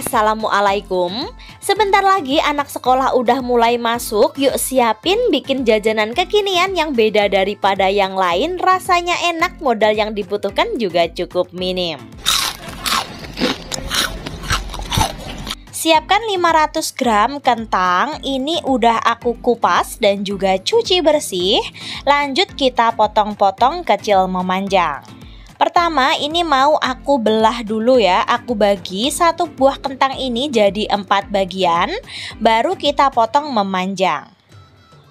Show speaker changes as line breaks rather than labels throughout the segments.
Assalamualaikum. Sebentar lagi anak sekolah udah mulai masuk. Yuk siapin bikin jajanan kekinian yang beda daripada yang lain. Rasanya enak, modal yang dibutuhkan juga cukup minim. Siapkan 500 gram kentang. Ini udah aku kupas dan juga cuci bersih. Lanjut kita potong-potong kecil memanjang. Pertama ini mau aku belah dulu ya. Aku bagi satu buah kentang ini jadi 4 bagian. Baru kita potong memanjang.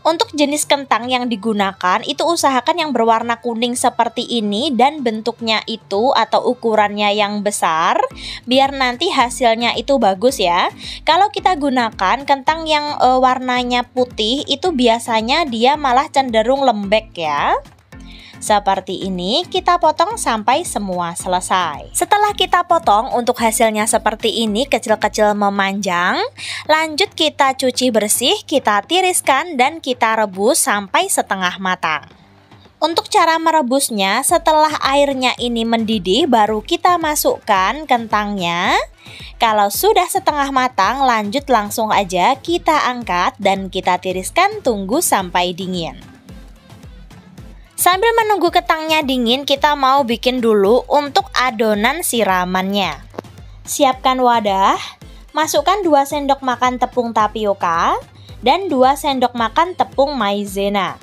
Untuk jenis kentang yang digunakan itu usahakan yang berwarna kuning seperti ini dan bentuknya itu atau ukurannya yang besar, biar nanti hasilnya itu bagus ya. Kalau kita gunakan kentang yang warnanya putih itu biasanya dia malah cenderung lembek ya. Seperti ini kita potong sampai semua selesai. Setelah kita potong untuk hasilnya seperti ini kecil-kecil memanjang, lanjut kita cuci bersih, kita tiriskan dan kita rebus sampai setengah matang. Untuk cara merebusnya, setelah airnya ini mendidih baru kita masukkan kentangnya. Kalau sudah setengah matang, lanjut langsung aja kita angkat dan kita tiriskan, tunggu sampai dingin. Sambil menunggu kentangnya dingin, kita mau bikin dulu untuk adonan siramannya. Siapkan wadah, masukkan 2 sendok makan tepung tapioka dan 2 sendok makan tepung maizena.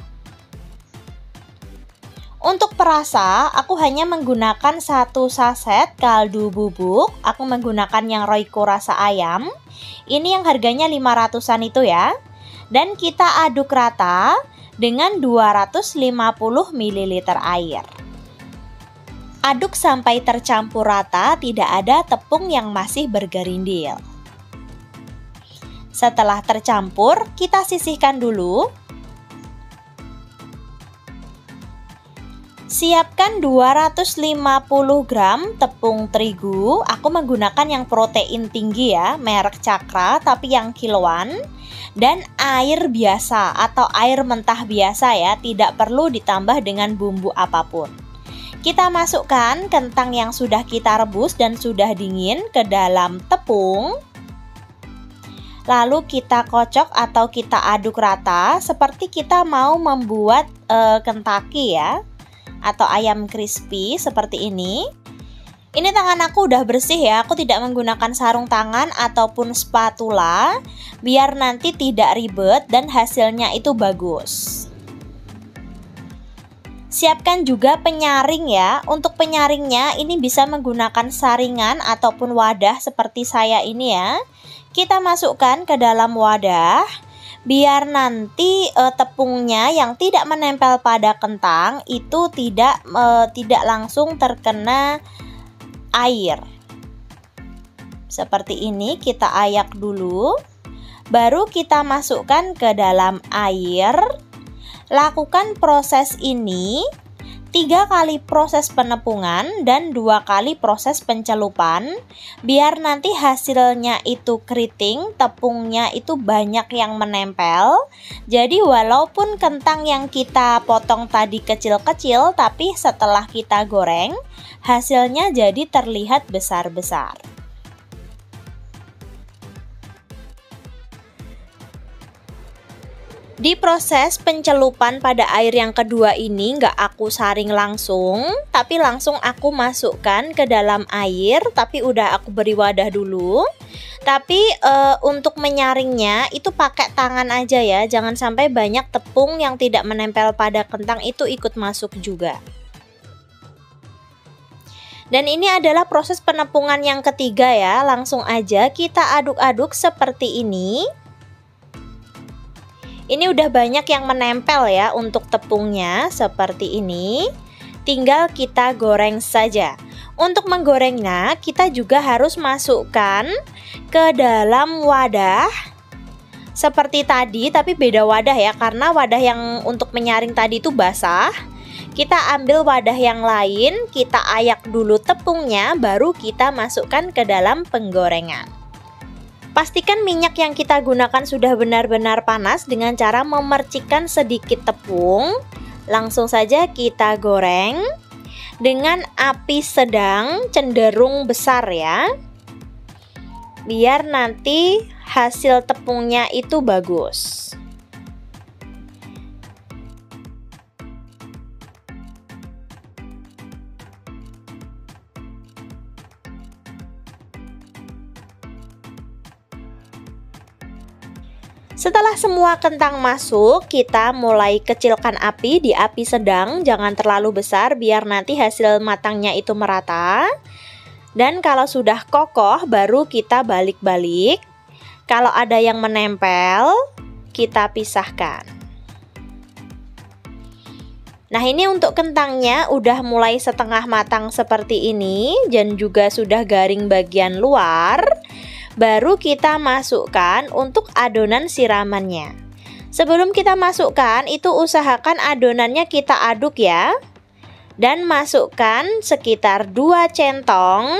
Untuk perasa, aku hanya menggunakan 1 saset kaldu bubuk. Aku menggunakan yang Royco rasa ayam. Ini yang harganya 500-an itu ya. Dan kita aduk rata dengan 250 ml air. Aduk sampai tercampur rata, tidak ada tepung yang masih bergerindil. Setelah tercampur, kita sisihkan dulu. Siapkan 250 gram tepung terigu. Aku menggunakan yang protein tinggi ya, merek Cakra tapi yang kiloan. Dan air biasa atau air mentah biasa ya, tidak perlu ditambah dengan bumbu apapun. Kita masukkan kentang yang sudah kita rebus dan sudah dingin ke dalam tepung. Lalu kita kocok atau kita aduk rata seperti kita mau membuat Kentucky ya, atau ayam crispy seperti ini. Ini tangan aku udah bersih ya, aku tidak menggunakan sarung tangan ataupun spatula, biar nanti tidak ribet dan hasilnya itu bagus. Siapkan juga penyaring ya. Untuk penyaringnya ini bisa menggunakan saringan ataupun wadah seperti saya ini ya. Kita masukkan ke dalam wadah, biar nanti tepungnya yang tidak menempel pada kentang itu tidak langsung terkena air. Seperti ini kita ayak dulu, baru kita masukkan ke dalam air. Lakukan proses ini 3 kali proses penepungan dan 2 kali proses pencelupan, biar nanti hasilnya itu keriting, tepungnya itu banyak yang menempel. Jadi walaupun kentang yang kita potong tadi kecil-kecil, tapi setelah kita goreng hasilnya jadi terlihat besar-besar. Di proses pencelupan pada air yang kedua ini nggak aku saring langsung, tapi langsung aku masukkan ke dalam air, tapi udah aku beri wadah dulu. Tapi untuk menyaringnya itu pakai tangan aja ya, jangan sampai banyak tepung yang tidak menempel pada kentang itu ikut masuk juga. Dan ini adalah proses penepungan yang ketiga ya, langsung aja kita aduk-aduk seperti ini. Ini udah banyak yang menempel ya untuk tepungnya seperti ini. Tinggal kita goreng saja. Untuk menggorengnya kita juga harus masukkan ke dalam wadah seperti tadi, tapi beda wadah ya, karena wadah yang untuk menyaring tadi itu basah. Kita ambil wadah yang lain, kita ayak dulu tepungnya, baru kita masukkan ke dalam penggorengan. Pastikan minyak yang kita gunakan sudah benar-benar panas dengan cara memercikkan sedikit tepung. Langsung saja kita goreng dengan api sedang cenderung besar ya. biar nanti hasil tepungnya itu bagus. Setelah semua kentang masuk, kita mulai kecilkan api di api sedang, jangan terlalu besar biar nanti hasil matangnya itu merata. Dan kalau sudah kokoh, baru kita balik-balik. Kalau ada yang menempel, kita pisahkan. Nah, ini untuk kentangnya udah mulai setengah matang seperti ini, dan juga sudah garing bagian luar. Baru kita masukkan untuk adonan siramannya. Sebelum kita masukkan, itu usahakan adonannya kita aduk ya. Dan masukkan sekitar 2 centong.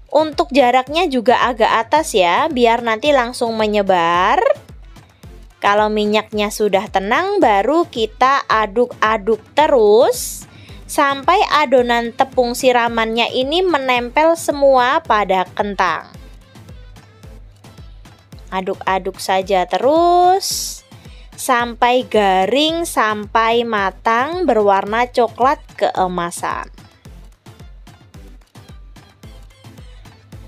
Untuk jaraknya juga agak atas ya, biar nanti langsung menyebar. Kalau minyaknya sudah tenang, baru kita aduk-aduk terus sampai adonan tepung siramannya ini menempel semua pada kentang. Aduk-aduk saja terus sampai garing, sampai matang berwarna coklat keemasan.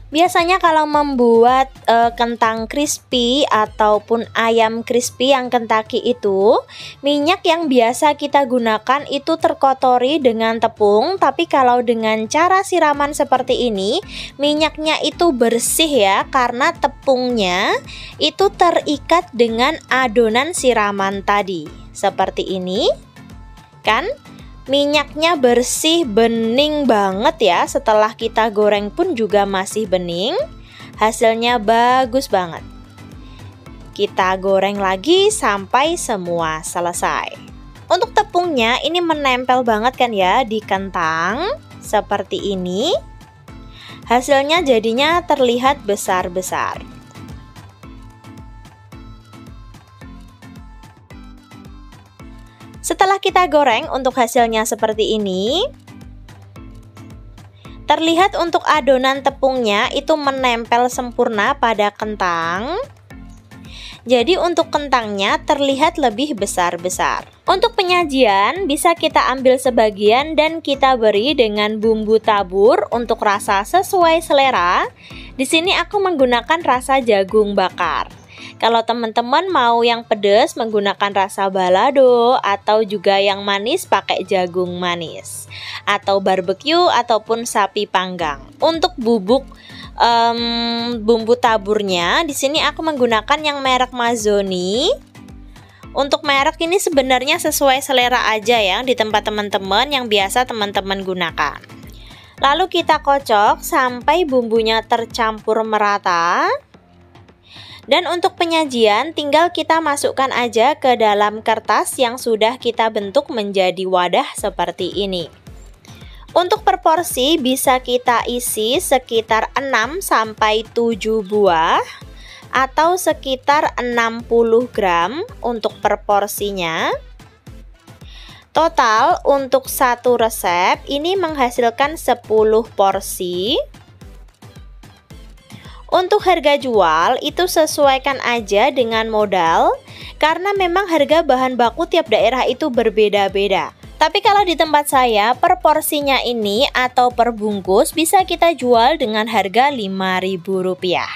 Biasanya kalau membuat kentang crispy ataupun ayam crispy yang Kentucky itu, minyak yang biasa kita gunakan itu terkotori dengan tepung. Tapi kalau dengan cara siraman seperti ini, minyaknya itu bersih ya, karena tepungnya itu terikat dengan adonan siraman tadi. Seperti ini, kan? Minyaknya bersih, bening banget ya. Setelah kita goreng pun juga masih bening. Hasilnya bagus banget. Kita goreng lagi sampai semua selesai. Untuk tepungnya ini menempel banget kan ya di kentang. Seperti ini. Hasilnya jadinya terlihat besar-besar. Setelah kita goreng untuk hasilnya seperti ini, terlihat untuk adonan tepungnya itu menempel sempurna pada kentang. Jadi untuk kentangnya terlihat lebih besar-besar. Untuk penyajian bisa kita ambil sebagian dan kita beri dengan bumbu tabur untuk rasa sesuai selera. Di sini aku menggunakan rasa jagung bakar. Kalau teman-teman mau yang pedas menggunakan rasa balado, atau juga yang manis pakai jagung manis, atau barbecue ataupun sapi panggang. Untuk bubuk bumbu taburnya di sini aku menggunakan yang merek Mazzoni. Untuk merek ini sebenarnya sesuai selera aja ya di tempat teman-teman yang biasa teman-teman gunakan. Lalu kita kocok sampai bumbunya tercampur merata. Dan untuk penyajian tinggal kita masukkan aja ke dalam kertas yang sudah kita bentuk menjadi wadah seperti ini. Untuk per porsi bisa kita isi sekitar 6 sampai 7 buah atau sekitar 60 gram untuk per porsinya. Total untuk satu resep ini menghasilkan 10 porsi. Untuk harga jual itu sesuaikan aja dengan modal, karena memang harga bahan baku tiap daerah itu berbeda-beda. Tapi kalau di tempat saya per porsinya ini atau per bungkus bisa kita jual dengan harga Rp5.000.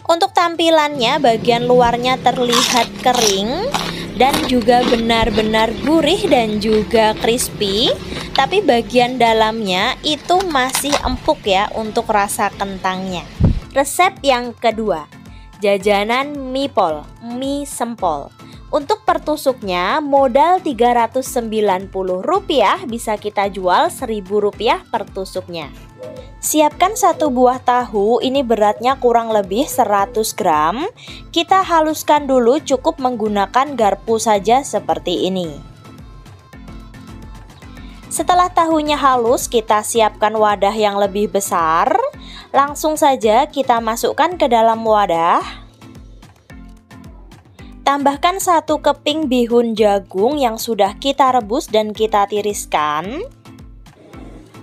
Untuk tampilannya bagian luarnya terlihat kering dan juga benar-benar gurih dan juga crispy. Tapi bagian dalamnya itu masih empuk ya untuk rasa kentangnya. Resep yang kedua, jajanan mie pol, mie sempol. Untuk per tusuknya modal Rp390 bisa kita jual Rp1.000 per tusuknya. Siapkan satu buah tahu, ini beratnya kurang lebih 100 gram. Kita haluskan dulu cukup menggunakan garpu saja seperti ini. Setelah tahunya halus, kita siapkan wadah yang lebih besar. Langsung saja kita masukkan ke dalam wadah. Tambahkan 1 keping bihun jagung yang sudah kita rebus dan kita tiriskan.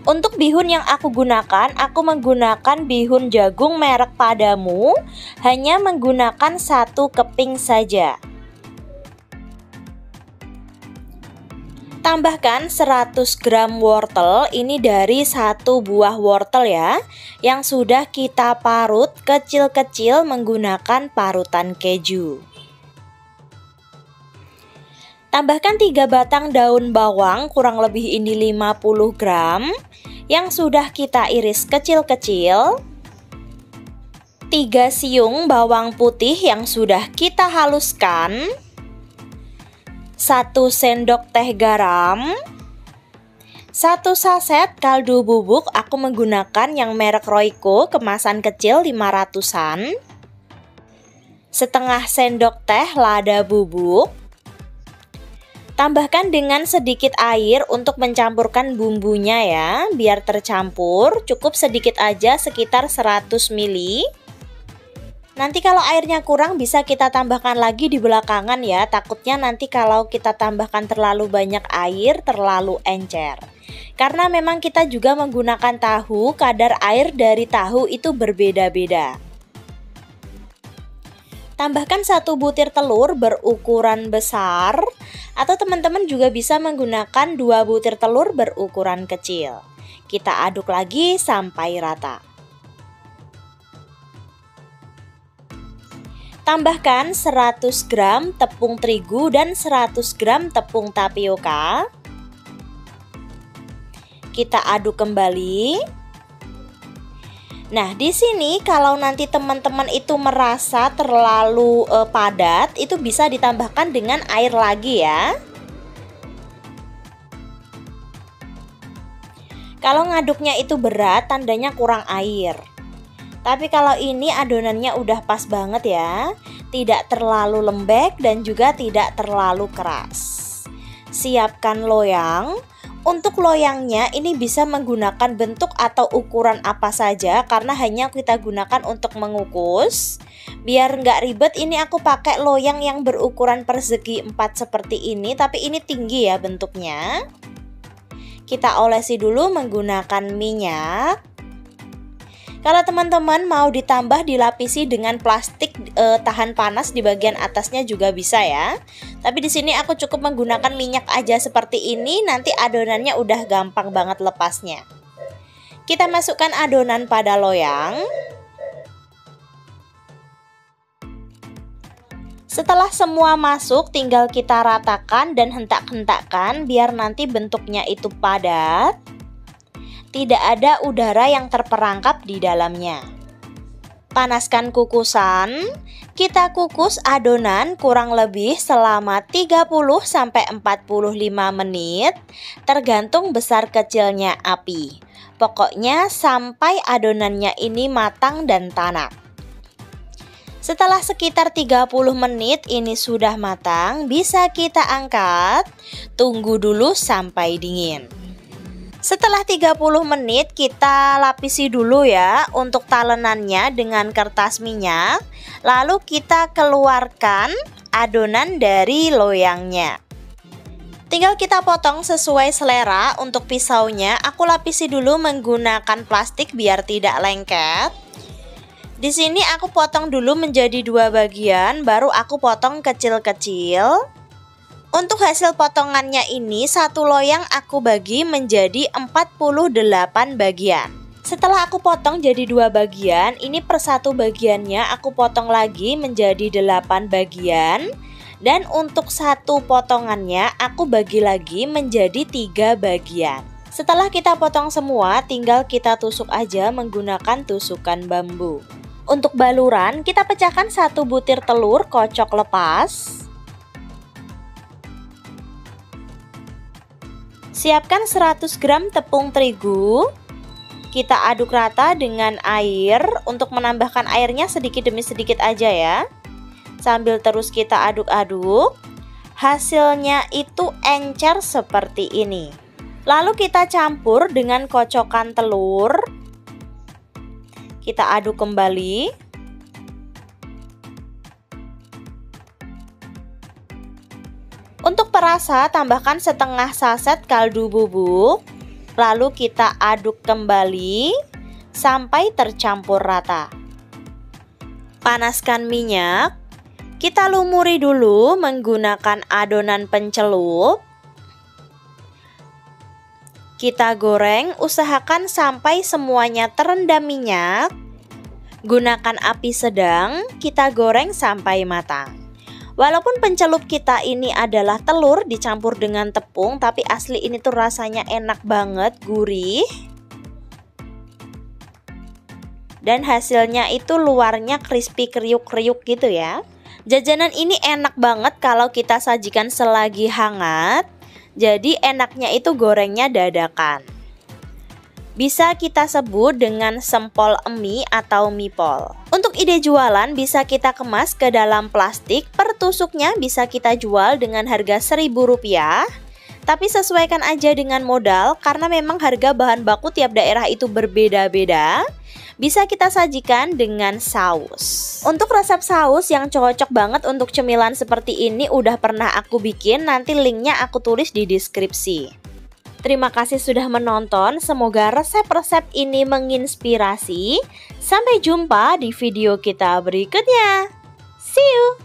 Untuk bihun yang aku gunakan, aku menggunakan bihun jagung merek Padamu, hanya menggunakan 1 keping saja. Tambahkan 100 gram wortel, ini dari 1 buah wortel ya, yang sudah kita parut kecil-kecil menggunakan parutan keju. Tambahkan 3 batang daun bawang, kurang lebih ini 50 gram, yang sudah kita iris kecil-kecil. 3 siung bawang putih yang sudah kita haluskan. 1 sendok teh garam, 1 saset kaldu bubuk, aku menggunakan yang merek Royco kemasan kecil 500-an, setengah sendok teh lada bubuk. Tambahkan dengan sedikit air untuk mencampurkan bumbunya ya, biar tercampur, cukup sedikit aja sekitar 100 ml. Nanti kalau airnya kurang bisa kita tambahkan lagi di belakangan ya, takutnya nanti kalau kita tambahkan terlalu banyak air terlalu encer. Karena memang kita juga menggunakan tahu, kadar air dari tahu itu berbeda-beda. Tambahkan 1 butir telur berukuran besar, atau teman-teman juga bisa menggunakan 2 butir telur berukuran kecil. Kita aduk lagi sampai rata. Tambahkan 100 gram tepung terigu dan 100 gram tepung tapioka. Kita aduk kembali. Nah, di sini kalau nanti teman-teman itu merasa terlalu padat, itu bisa ditambahkan dengan air lagi ya. Kalau ngaduknya itu berat, tandanya kurang air. Tapi kalau ini adonannya udah pas banget ya, tidak terlalu lembek dan juga tidak terlalu keras. Siapkan loyang. Untuk loyangnya ini bisa menggunakan bentuk atau ukuran apa saja karena hanya kita gunakan untuk mengukus. Biar nggak ribet, ini aku pakai loyang yang berukuran persegi 4 seperti ini, tapi ini tinggi ya bentuknya. Kita olesi dulu menggunakan minyak. Kalau teman-teman mau ditambah dilapisi dengan plastik tahan panas di bagian atasnya juga bisa ya. Tapi di sini aku cukup menggunakan minyak aja seperti ini, nanti adonannya udah gampang banget lepasnya. Kita masukkan adonan pada loyang. Setelah semua masuk, tinggal kita ratakan dan hentak-hentakkan biar nanti bentuknya itu padat. Tidak ada udara yang terperangkap di dalamnya. Panaskan kukusan. Kita kukus adonan kurang lebih selama 30-45 menit, tergantung besar kecilnya api. Pokoknya sampai adonannya ini matang dan tanak. Setelah sekitar 30 menit ini sudah matang, bisa kita angkat. Tunggu dulu sampai dingin. Setelah 30 menit kita lapisi dulu ya untuk talenannya dengan kertas minyak. Lalu kita keluarkan adonan dari loyangnya. Tinggal kita potong sesuai selera. Untuk pisaunya aku lapisi dulu menggunakan plastik biar tidak lengket. Di sini aku potong dulu menjadi 2 bagian, baru aku potong kecil-kecil. Untuk hasil potongannya ini, 1 loyang aku bagi menjadi 48 bagian. Setelah aku potong jadi 2 bagian, ini per 1 bagiannya aku potong lagi menjadi 8 bagian. Dan untuk 1 potongannya aku bagi lagi menjadi 3 bagian. Setelah kita potong semua, tinggal kita tusuk aja menggunakan tusukan bambu. Untuk baluran, kita pecahkan 1 butir telur kocok lepas. Siapkan 100 gram tepung terigu. Kita aduk rata dengan air. Untuk menambahkan airnya sedikit demi sedikit aja ya. Sambil terus kita aduk-aduk. Hasilnya itu encer seperti ini. Lalu kita campur dengan kocokan telur. Kita aduk kembali. Untuk perasa, tambahkan setengah saset kaldu bubuk. Lalu kita aduk kembali sampai tercampur rata. Panaskan minyak. Kita lumuri dulu menggunakan adonan pencelup. Kita goreng, usahakan sampai semuanya terendam minyak. Gunakan api sedang, kita goreng sampai matang. Walaupun pencelup kita ini adalah telur dicampur dengan tepung, tapi asli ini tuh rasanya enak banget, gurih. Dan hasilnya itu luarnya crispy kriuk-kriuk gitu ya. Jajanan ini enak banget kalau kita sajikan selagi hangat. Jadi enaknya itu gorengnya dadakan. Bisa kita sebut dengan sempol mie atau mipol. Untuk ide jualan bisa kita kemas ke dalam plastik, per tusuknya bisa kita jual dengan harga Rp1.000. Tapi sesuaikan aja dengan modal karena memang harga bahan baku tiap daerah itu berbeda-beda. Bisa kita sajikan dengan saus. Untuk resep saus yang cocok banget untuk cemilan seperti ini udah pernah aku bikin, nanti linknya aku tulis di deskripsi. Terima kasih sudah menonton, semoga resep-resep ini menginspirasi. Sampai jumpa di video kita berikutnya. See you!